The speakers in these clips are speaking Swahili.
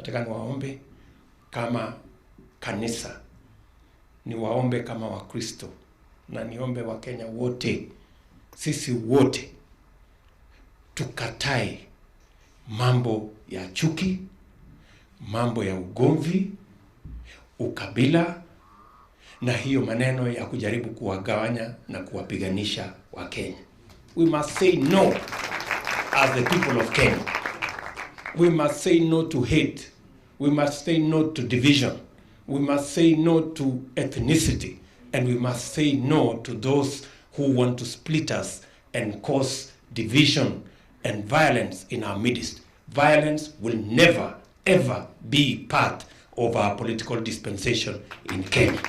nataka niwaombe kama kanisa, niwaombe kama Wakristo, na niombe Wakenya wote, sisi wote tukatae mambo ya chuki, mambo ya ugomvi, ukabila, na hiyo maneno ya kujaribu kuwagawanya na kuwapiganisha Wakenya. We must say no as the people of Kenya. We must say no to hate. We must say no to division. We must say no to ethnicity. And we must say no to those who want to split us and cause division and violence in our midst. Violence will never, ever be part of our political dispensation in Kenya.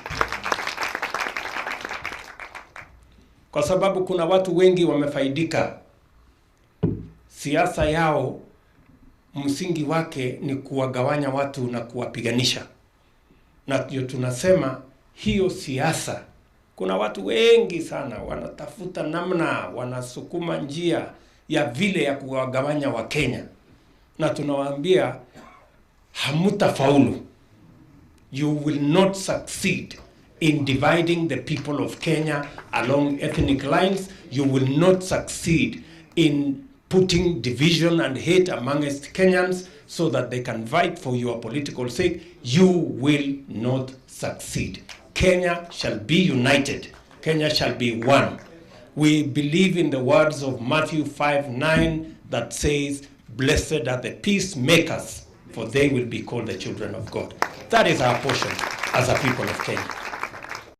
Kwa sababu kuna watu wengi wamefaidika. Siasa yao msingi wake ni kuwagawanya watu na kuwapiganisha. Na tunasema hiyo siasa, kuna watu wengi sana wanatafuta namna, wanasukuma njia ya vile ya kuwagawanya Wakenya. Na tunawaambia hamutafaulu. You will not succeed in dividing the people of Kenya along ethnic lines. You will not succeed in putting division and hate amongst Kenyans so that they can fight for your political sake. You will not succeed. Kenya shall be united. Kenya shall be one. We believe in the words of Matthew 5:9 that says, "Blessed are the peacemakers, for they will be called the children of God." That is our portion as a people of Kenya.